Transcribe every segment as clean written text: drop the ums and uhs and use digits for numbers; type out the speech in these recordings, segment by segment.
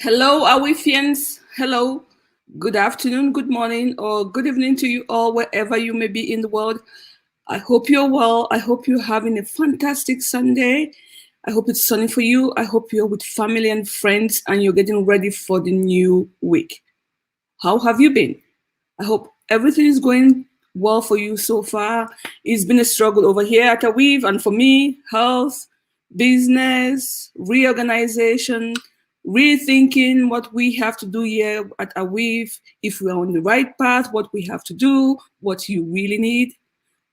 Hello, Awifians. Hello. Good afternoon, good morning, or good evening to you all, wherever you may be in the world. I hope you're well. I hope you're having a fantastic Sunday. I hope it's sunny for you. I hope you're with family and friends and you're getting ready for the new week. How have you been? I hope everything is going well for you so far. It's been a struggle over here at Aviv, and for me, health, business, reorganization, rethinking what we have to do here at Aviv, if we are on the right path, what we have to do, what you really need.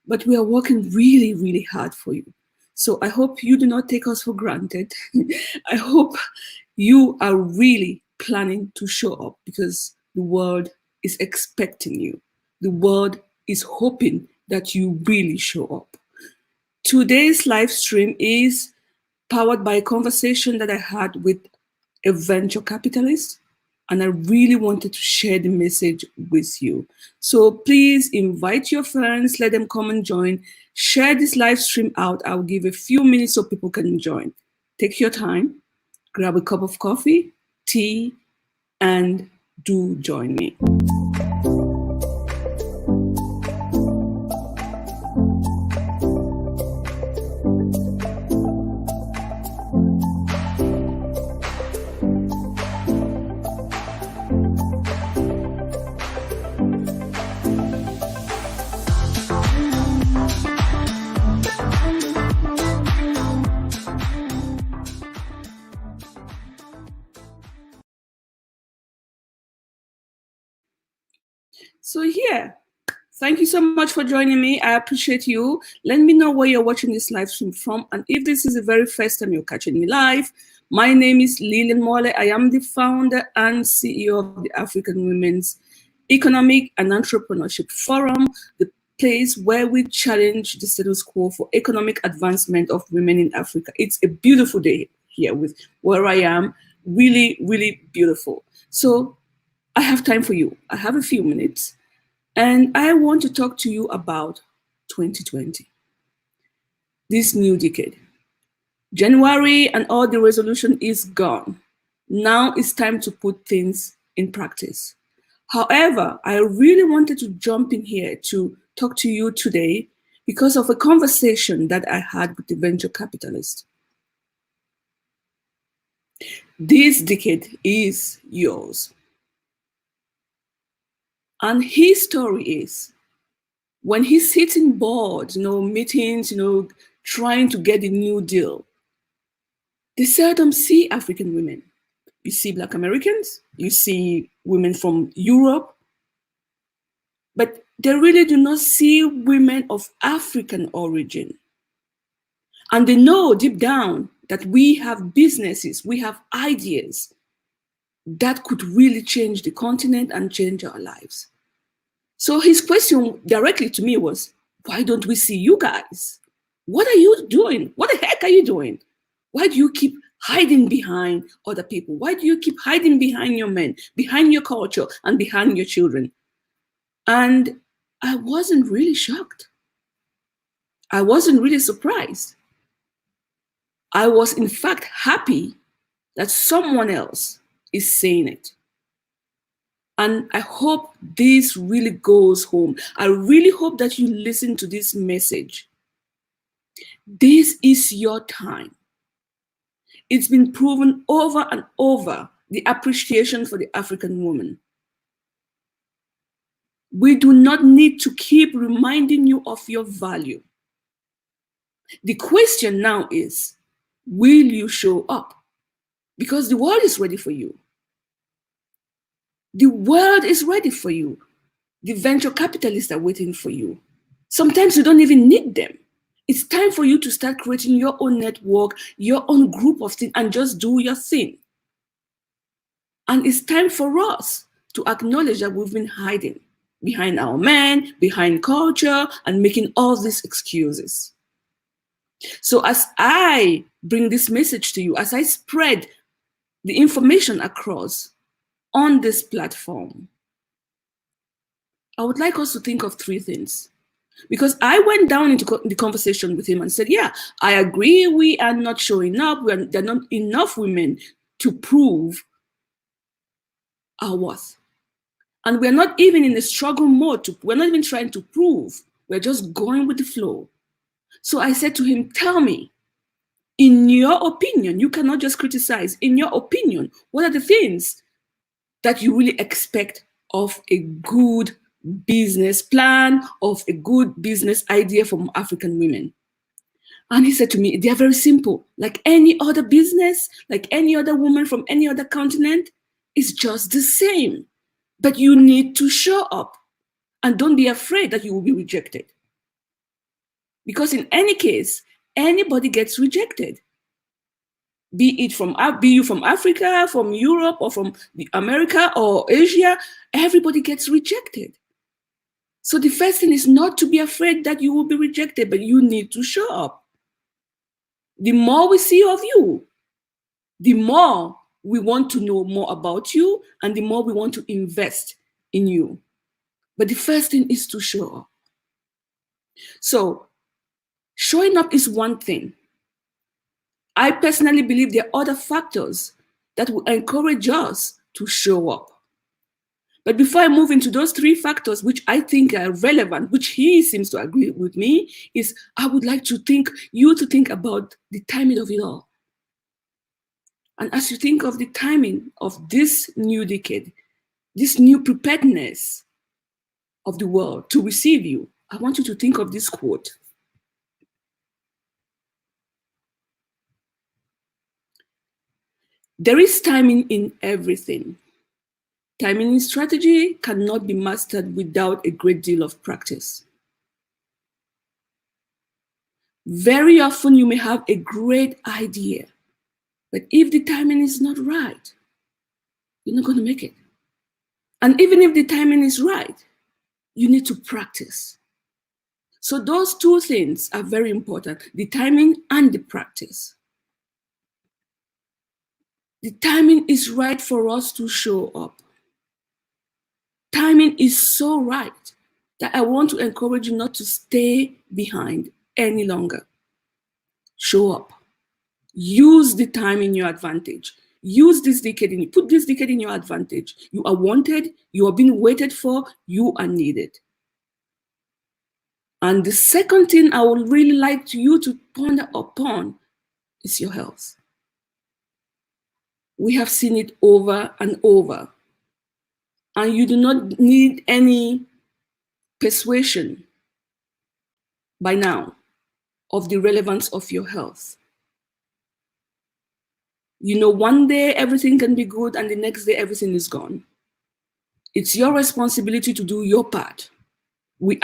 But we are working really, really hard for you. So I hope you do not take us for granted. I hope you are really planning to show up because the world is expecting you. The world is hoping that you really show up. Today's live stream is powered by a conversation that I had with a venture capitalist, and I really wanted to share the message with you. So please invite your friends, let them come and join. Share this live stream out. I'll give a few minutes so people can join. Take your time, grab a cup of coffee, tea, and do join me. So yeah, thank you so much for joining me. I appreciate you. Let me know where you're watching this live stream from. And if this is the very first time you're catching me live, my name is Lilian Mole. I am the founder and CEO of the African Women's Economic and Entrepreneurship Forum, the place where we challenge the status quo for economic advancement of women in Africa. It's a beautiful day here with where I am. Really, really beautiful. So I have time for you. I have a few minutes. And I want to talk to you about 2020, this new decade. January and all the resolution is gone. Now it's time to put things in practice. However, I really wanted to jump in here to talk to you today because of a conversation that I had with the venture capitalist. This decade is yours. And his story is when he's sitting bored, meetings, trying to get a new deal, they seldom see African women. You see Black Americans, you see women from Europe, but they really do not see women of African origin. And they know deep down that we have businesses, we have ideas that could really change the continent and change our lives. So his question directly to me was, why don't we see you guys? What are you doing? What the heck are you doing? Why do you keep hiding behind other people? Why do you keep hiding behind your men, behind your culture, and behind your children? And I wasn't really shocked. I wasn't really surprised. I was, in fact, happy that someone else is saying it. And I hope this really goes home. I really hope that you listen to this message. This is your time. It's been proven over and over, the appreciation for the African woman. We do not need to keep reminding you of your value. The question now is, will you show up? Because the world is ready for you. The world is ready for you. The venture capitalists are waiting for you. Sometimes you don't even need them. It's time for you to start creating your own network, your own group of things, and just do your thing. And it's time for us to acknowledge that we've been hiding behind our men, behind culture, and making all these excuses. So as I bring this message to you, as I spread the information across on this platform, I would like us to think of three things. Because I went down into the conversation with him and said, yeah, I agree we are not showing up. There are not enough women to prove our worth. And we're not even in a struggle mode. We're not even trying to prove. We're just going with the flow. So I said to him, tell me, in your opinion, you cannot just criticize. In your opinion, what are the things that you really expect of a good business plan, of a good business idea from African women? And he said to me, they are very simple. Like any other business, like any other woman from any other continent, it's just the same. But you need to show up and don't be afraid that you will be rejected. Because in any case, anybody gets rejected. Be you from Africa, from Europe, or from America or Asia, everybody gets rejected. So the first thing is not to be afraid that you will be rejected, but you need to show up. The more we see of you, the more we want to know more about you, and the more we want to invest in you. But the first thing is to show up. So showing up is one thing. I personally believe there are other factors that will encourage us to show up. But before I move into those three factors, which I think are relevant, which he seems to agree with me, is I would like to think about the timing of it all. And as you think of the timing of this new decade, this new preparedness of the world to receive you, I want you to think of this quote. There is timing in everything. Timing in strategy cannot be mastered without a great deal of practice. Very often you may have a great idea, but if the timing is not right, you're not going to make it. And even if the timing is right, you need to practice. So those two things are very important, the timing and the practice. The timing is right for us to show up. Timing is so right that I want to encourage you not to stay behind any longer. Show up. Use the time in your advantage. Use this decade put this decade in your advantage. You are wanted, you are being waited for, you are needed. And the second thing I would really like you to ponder upon is your health. We have seen it over and over. And you do not need any persuasion by now of the relevance of your health. You know, one day everything can be good and the next day everything is gone. It's your responsibility to do your part. We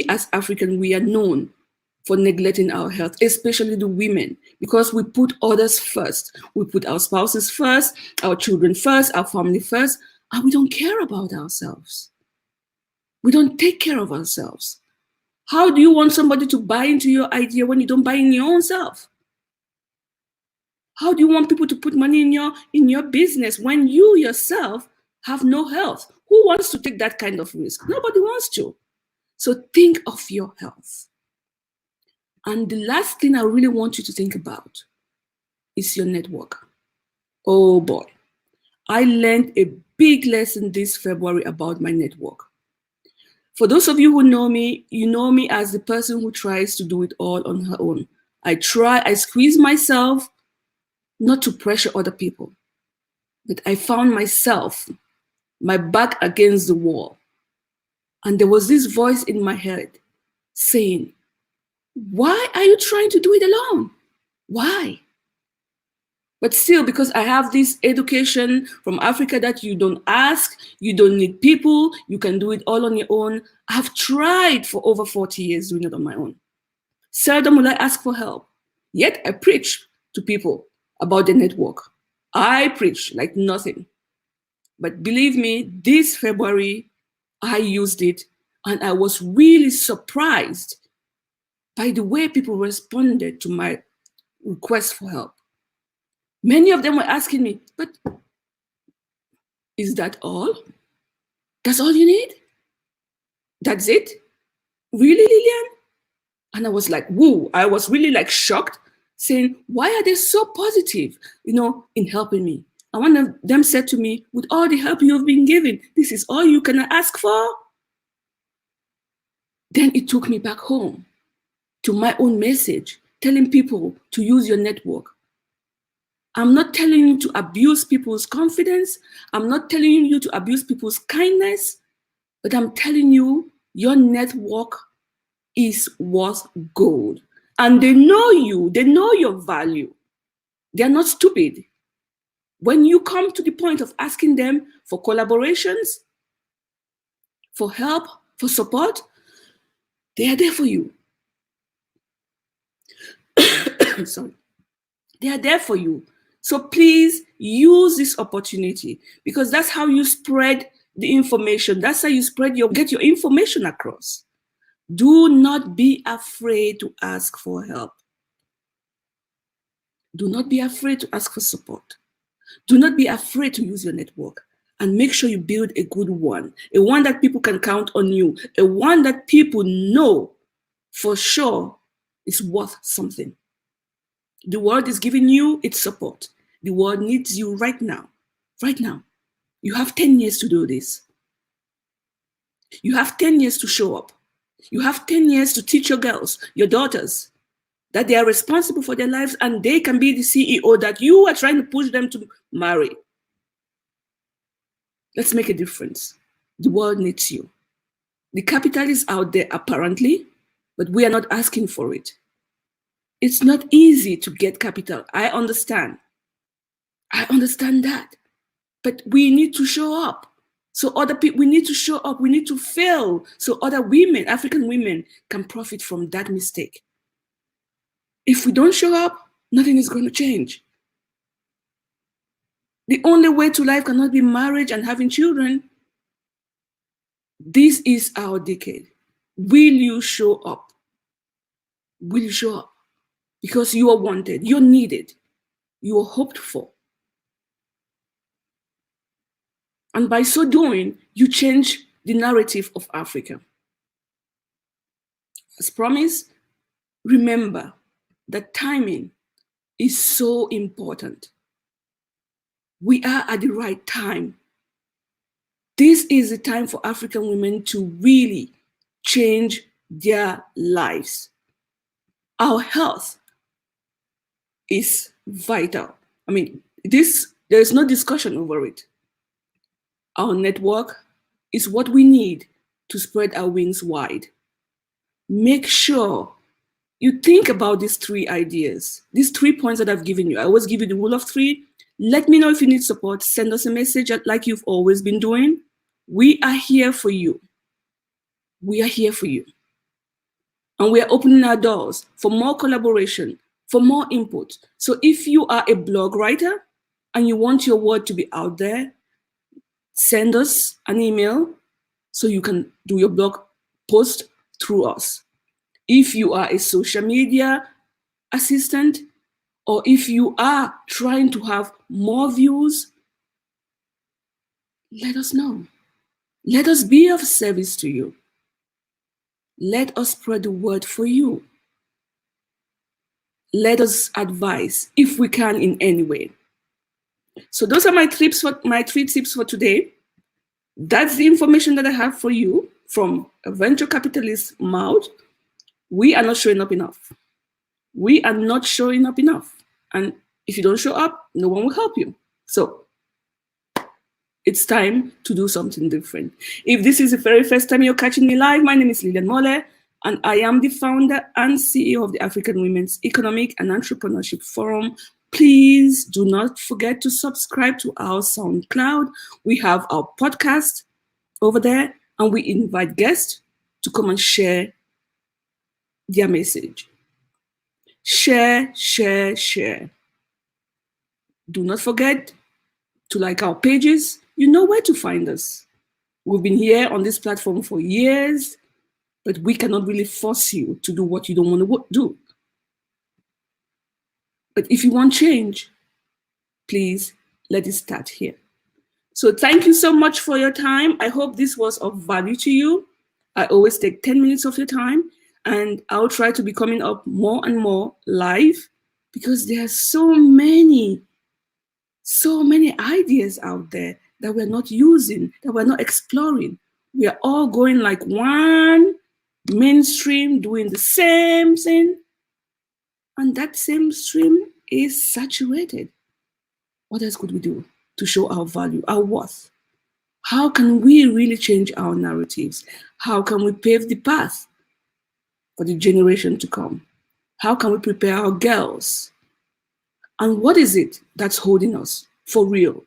as Africans, we are known for neglecting our health, especially the women, because we put others first. We put our spouses first, our children first, our family first, and we don't care about ourselves. We don't take care of ourselves. How do you want somebody to buy into your idea when you don't buy in your own self? How do you want people to put money in your business when you yourself have no health? Who wants to take that kind of risk? Nobody wants to. So think of your health. And the last thing I really want you to think about is your network. Oh boy, I learned a big lesson this February about my network. For those of you who know me, you know me as the person who tries to do it all on her own. I squeeze myself not to pressure other people, but I found myself, my back against the wall. And there was this voice in my head saying, why are you trying to do it alone? Why? But still, because I have this education from Africa that you don't ask, you don't need people, you can do it all on your own. I've tried for over 40 years doing it on my own. Seldom will I ask for help. Yet I preach to people about the network. I preach like nothing. But believe me, this February, I used it and I was really surprised by the way people responded to my request for help. Many of them were asking me, but is that all? That's all you need? That's it? Really, Lillian? And I was like, whoa, I was really like shocked, saying, why are they so positive, in helping me? And one of them said to me, with all the help you have been given, this is all you can ask for? Then it took me back home to my own message, telling people to use your network. I'm not telling you to abuse people's confidence. I'm not telling you to abuse people's kindness, but I'm telling you your network is worth gold. And they know you, they know your value. They're not stupid. When you come to the point of asking them for collaborations, for help, for support, they are there for you. Sorry. They are there for you. So please use this opportunity, because that's how you spread the information. That's how you get your information across. Do not be afraid to ask for help. Do not be afraid to ask for support. Do not be afraid to use your network, and make sure you build a good one, a one that people can count on you, a one that people know for sure is worth something. The world is giving you its support. The world needs you right now. Right now. You have 10 years to do this. You have 10 years to show up. You have 10 years to teach your girls, your daughters, that they are responsible for their lives and they can be the CEO that you are trying to push them to marry. Let's make a difference. The world needs you. The capital is out there apparently, but we are not asking for it. It's not easy to get capital. I understand. I understand that. But we need to show up. So other people, we need to show up. We need to fail so other women, African women, can profit from that mistake. If we don't show up, nothing is going to change. The only way to life cannot be marriage and having children. This is our decade. Will you show up? Will you show up? Because you are wanted, you're needed, you are hoped for. And by so doing, you change the narrative of Africa. As promised, remember that timing is so important. We are at the right time. This is the time for African women to really change their lives. Our health is vital. I mean, there is no discussion over it. Our network is what we need to spread our wings wide. Make sure you think about these 3 ideas, these 3 points that I've given you. I always give you the rule of 3. Let me know if you need support. Send us a message like you've always been doing. We are here for you. We are here for you. And we are opening our doors for more collaboration, for more input. So if you are a blog writer and you want your word to be out there, send us an email so you can do your blog post through us. If you are a social media assistant, or if you are trying to have more views, let us know. Let us be of service to you. Let us spread the word for you. Let us advise if we can in any way. So those are my 3 tips for today. That's the information that I have for you from a venture capitalist's mouth. We are not showing up enough. We are not showing up enough. And if you don't show up, no one will help you. So it's time to do something different. If this is the very first time you're catching me live, my name is Lilian Mole, and I am the founder and CEO of the African Women's Economic and Entrepreneurship Forum. Please do not forget to subscribe to our SoundCloud. We have our podcast over there, and we invite guests to come and share their message. Share, share, share. Do not forget to like our pages. You know where to find us. We've been here on this platform for years, but we cannot really force you to do what you don't want to do. But if you want change, please let it start here. So thank you so much for your time. I hope this was of value to you. I always take 10 minutes of your time, and I'll try to be coming up more and more live, because there are so many so many ideas out there that we're not using, that we're not exploring. We are all going like one mainstream, doing the same thing, and that same stream is saturated. What else could we do to show our value, our worth? How can we really change our narratives? How can we pave the path for the generation to come? How can we prepare our girls? And what is it that's holding us for real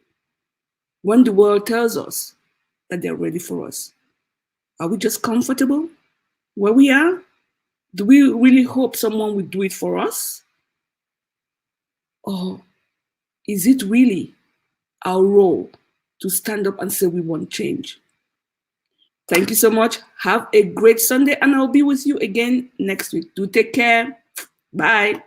when the world tells us that they're ready for us? Are we just comfortable where we are? Do we really hope someone will do it for us? Or is it really our role to stand up and say we want change? Thank you so much. Have a great Sunday, and I'll be with you again next week. Do take care. Bye.